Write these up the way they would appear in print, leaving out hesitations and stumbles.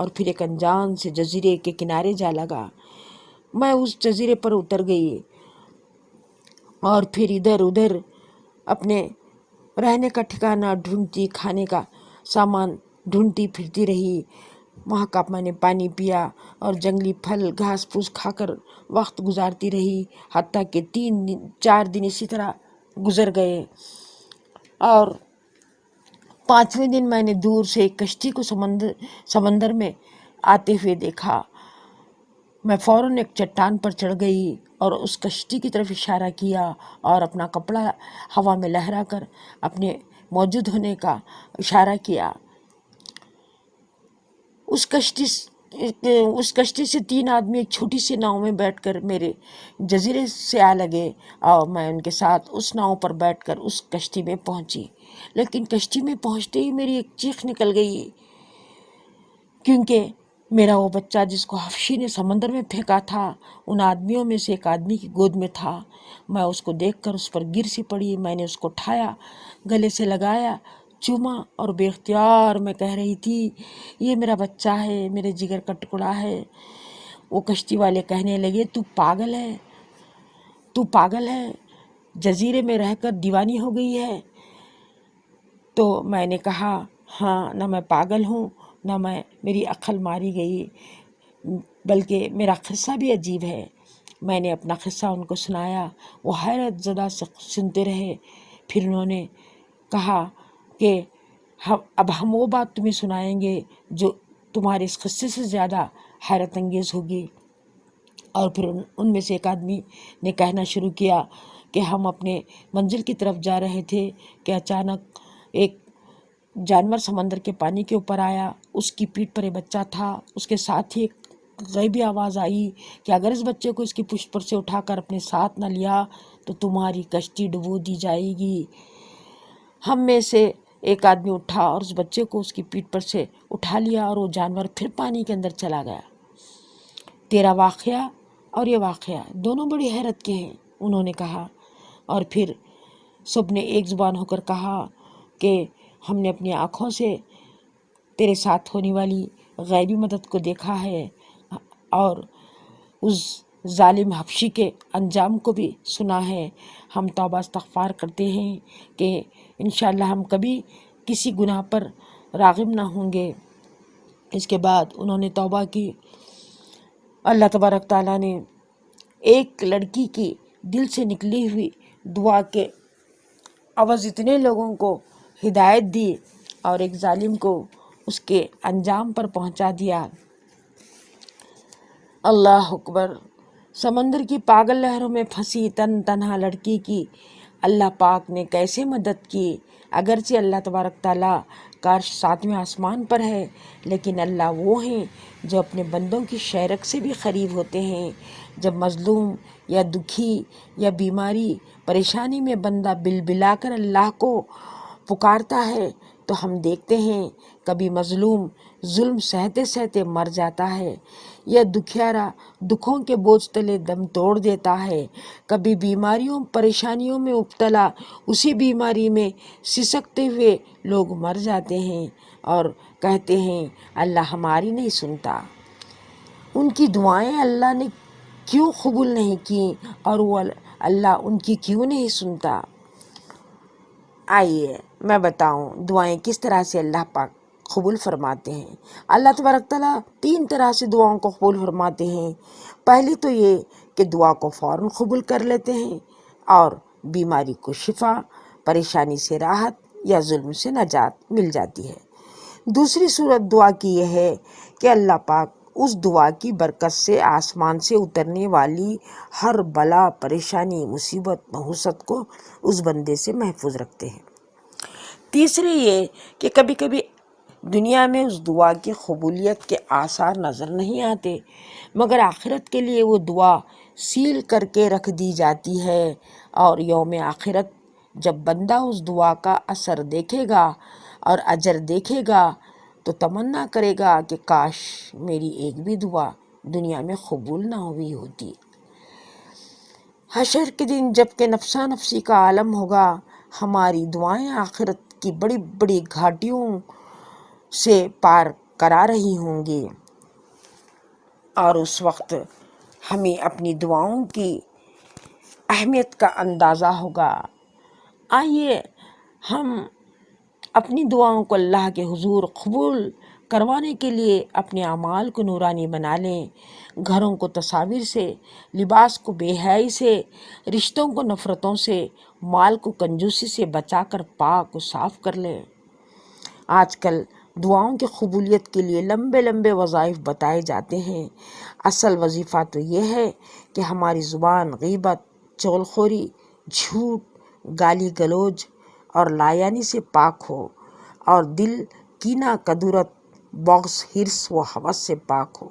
اور پھر ایک انجان سے جزیرے کے کنارے جا لگا۔ میں اس جزیرے پر اتر گئی اور پھر ادھر ادھر اپنے رہنے کا ٹھکانہ ڈھونڈتی، کھانے کا سامان ڈھونڈتی پھرتی رہی۔ وہاں کا میں نے پانی پیا اور جنگلی پھل گھاس پھوس کھا کر وقت گزارتی رہی، حتیٰ کہ 4 دن اسی طرح گزر گئے۔ اور 5ویں دن میں نے دور سے ایک کشتی کو سمندر میں آتے ہوئے دیکھا۔ میں فوراً ایک چٹان پر چڑھ گئی اور اس کشتی کی طرف اشارہ کیا اور اپنا کپڑا ہوا میں لہرا کر اپنے موجود ہونے کا اشارہ کیا۔ اس کشتی سے 3 آدمی ایک چھوٹی سی ناؤ میں بیٹھ کر میرے جزیرے سے آ لگے اور میں ان کے ساتھ اس ناؤ پر بیٹھ کر اس کشتی میں پہنچی۔ لیکن کشتی میں پہنچتے ہی میری ایک چیخ نکل گئی، کیونکہ میرا وہ بچہ جس کو حفشی نے سمندر میں پھینکا تھا ان آدمیوں میں سے ایک آدمی کی گود میں تھا۔ میں اس کو دیکھ کر اس پر گر سی پڑی۔ میں نے اس کو اٹھایا، گلے سے لگایا، چوما اور بے اختیار میں کہہ رہی تھی، یہ میرا بچہ ہے، میرے جگر کا ٹکڑا ہے۔ وہ کشتی والے کہنے لگے، تو پاگل ہے، جزیرے میں رہ کر دیوانی ہو گئی ہے۔ تو میں نے کہا، ہاں، نہ میں پاگل ہوں، نہ میری عقل ماری گئی، بلکہ میرا قصہ بھی عجیب ہے۔ میں نے اپنا قصہ ان کو سنایا۔ وہ حیرت زدہ سے سنتے رہے۔ پھر انہوں نے کہا کہ اب ہم وہ بات تمہیں سنائیں گے جو تمہارے اس قصے سے زیادہ حیرت انگیز ہوگی۔ اور پھر ان میں سے ایک آدمی نے کہنا شروع کیا کہ ہم اپنے منزل کی طرف جا رہے تھے کہ اچانک ایک جانور سمندر کے پانی کے اوپر آیا۔ اس کی پیٹھ پر ایک بچہ تھا۔ اس کے ساتھ ہی ایک غیبی آواز آئی کہ اگر اس بچے کو اس کی پشت پر سے اٹھا کر اپنے ساتھ نہ لیا تو تمہاری کشتی ڈبو دی جائے گی۔ ہم میں سے ایک آدمی اٹھا اور اس بچے کو اس کی پیٹھ پر سے اٹھا لیا اور وہ جانور پھر پانی کے اندر چلا گیا۔ تیرا واقعہ اور یہ واقعہ دونوں بڑی حیرت کے ہیں، انہوں نے کہا۔ اور پھر سب نے ایک زبان ہو کر کہا کہ ہم نے اپنی آنکھوں سے تیرے ساتھ ہونے والی غیبی مدد کو دیکھا ہے اور اس ظالم حبشی کے انجام کو بھی سنا ہے۔ ہم توبہ استغفار کرتے ہیں کہ انشاءاللہ ہم کبھی کسی گناہ پر راغب نہ ہوں گے۔ اس کے بعد انہوں نے توبہ کی۔ اللہ تبارک تعالیٰ نے ایک لڑکی کی دل سے نکلی ہوئی دعا کے عوض اتنے لوگوں کو ہدایت دی اور ایک ظالم کو اس کے انجام پر پہنچا دیا۔ اللہ اکبر۔ سمندر کی پاگل لہروں میں پھنسی تنہا لڑکی کی اللہ پاک نے کیسے مدد کی۔ اگرچہ اللہ تبارک تعالیٰ کا عرش 7ویں آسمان پر ہے، لیکن اللہ وہ ہیں جو اپنے بندوں کی شیرک سے بھی قریب ہوتے ہیں۔ جب مظلوم یا دکھی یا بیماری پریشانی میں بندہ بلبلا کر اللہ کو پکارتا ہے تو ہم دیکھتے ہیں کبھی مظلوم ظلم سہتے سہتے مر جاتا ہے، یا دکھیارا دکھوں کے بوجھ تلے دم توڑ دیتا ہے، کبھی بیماریوں پریشانیوں میں مبتلا اسی بیماری میں سسکتے ہوئے لوگ مر جاتے ہیں اور کہتے ہیں اللہ ہماری نہیں سنتا، ان کی دعائیں اللہ نے کیوں قبول نہیں کی اور وہ اللہ ان کی کیوں نہیں سنتا۔ آئیے میں بتاؤں دعائیں کس طرح سے اللہ پاک قبول فرماتے ہیں۔ اللہ تبارک تعالیٰ 3 طرح سے دعاؤں کو قبول فرماتے ہیں۔ پہلی تو یہ کہ دعا کو فوراً قبول کر لیتے ہیں اور بیماری کو شفا، پریشانی سے راحت یا ظلم سے نجات مل جاتی ہے۔ دوسری صورت دعا کی یہ ہے کہ اللہ پاک اس دعا کی برکت سے آسمان سے اترنے والی ہر بلا، پریشانی، مصیبت، نحوست کو اس بندے سے محفوظ رکھتے ہیں۔ تیسری یہ کہ کبھی کبھی دنیا میں اس دعا کی قبولیت کے آثار نظر نہیں آتے، مگر آخرت کے لیے وہ دعا سیل کر کے رکھ دی جاتی ہے، اور یوم آخرت جب بندہ اس دعا کا اثر دیکھے گا اور اجر دیکھے گا تو تمنا کرے گا کہ کاش میری ایک بھی دعا دنیا میں قبول نہ ہوئی ہوتی۔ حشر کے دن جب کہ نفسا نفسی کا عالم ہوگا، ہماری دعائیں آخرت کی بڑی بڑی گھاٹیوں سے پار کرا رہی ہوں گی، اور اس وقت ہمیں اپنی دعاؤں کی اہمیت کا اندازہ ہوگا۔ آئیے ہم اپنی دعاؤں کو اللہ کے حضور قبول کروانے کے لیے اپنے اعمال کو نورانی بنا لیں، گھروں کو تصاویر سے، لباس کو بے حیائی سے، رشتوں کو نفرتوں سے، مال کو کنجوسی سے بچا کر پاک و صاف کر لیں۔ آج کل دعاؤں کی قبولیت کے لیے لمبے لمبے وظائف بتائے جاتے ہیں، اصل وظیفہ تو یہ ہے کہ ہماری زبان غیبت، چغلخوری، جھوٹ، گالی گلوچ اور لایانی سے پاک ہو، اور دل کینہ، کدورت، بغض، حرص و ہوس سے پاک ہو،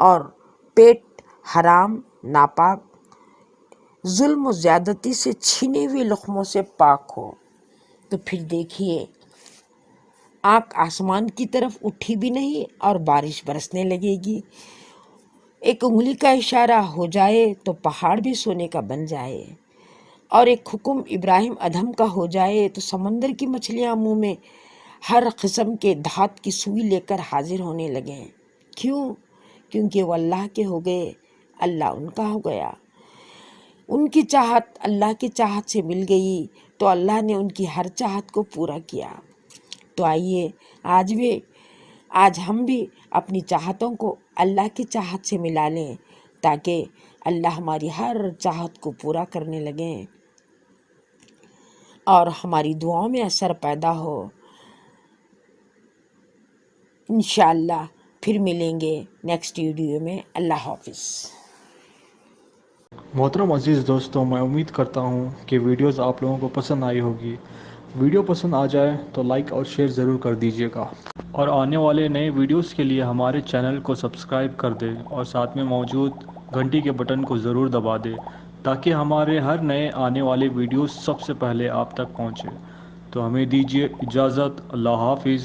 اور پیٹ حرام، ناپاک، ظلم و زیادتی سے چھینے ہوئے لقموں سے پاک ہو۔ تو پھر دیکھیے، آنکھ آسمان کی طرف اٹھی بھی نہیں اور بارش برسنے لگے گی۔ ایک انگلی کا اشارہ ہو جائے تو پہاڑ بھی سونے کا بن جائے، اور ایک حکم ابراہیم ادھم کا ہو جائے تو سمندر کی مچھلیاں منہ میں ہر قسم کے دھات کی سوئی لے کر حاضر ہونے لگیں۔ کیونکہ وہ اللہ کے ہو گئے، اللہ ان کا ہو گیا۔ ان کی چاہت اللہ کی چاہت سے مل گئی تو اللہ نے ان کی ہر چاہت کو پورا کیا۔ تو آئیے آج ہم بھی اپنی چاہتوں کو اللہ کی چاہت سے ملا لیں، تاکہ اللہ ہماری ہر چاہت کو پورا کرنے لگیں اور ہماری دعاؤں میں اثر پیدا ہو۔ انشاءاللہ پھر ملیں گے نیکسٹ ویڈیو میں۔ اللہ حافظ۔ محترم عزیز دوستوں، میں امید کرتا ہوں کہ ویڈیوز آپ لوگوں کو پسند آئی ہوگی۔ ویڈیو پسند آ جائے تو لائک اور شیئر ضرور کر دیجیے گا، اور آنے والے نئے ویڈیوز کے لیے ہمارے چینل کو سبسکرائب کر دیں اور ساتھ میں موجود گھنٹی کے بٹن کو ضرور دبا دیں، تاکہ ہمارے ہر نئے آنے والے ویڈیوز سب سے پہلے آپ تک پہنچے۔ تو ہمیں دیجیے اجازت۔ اللہ حافظ۔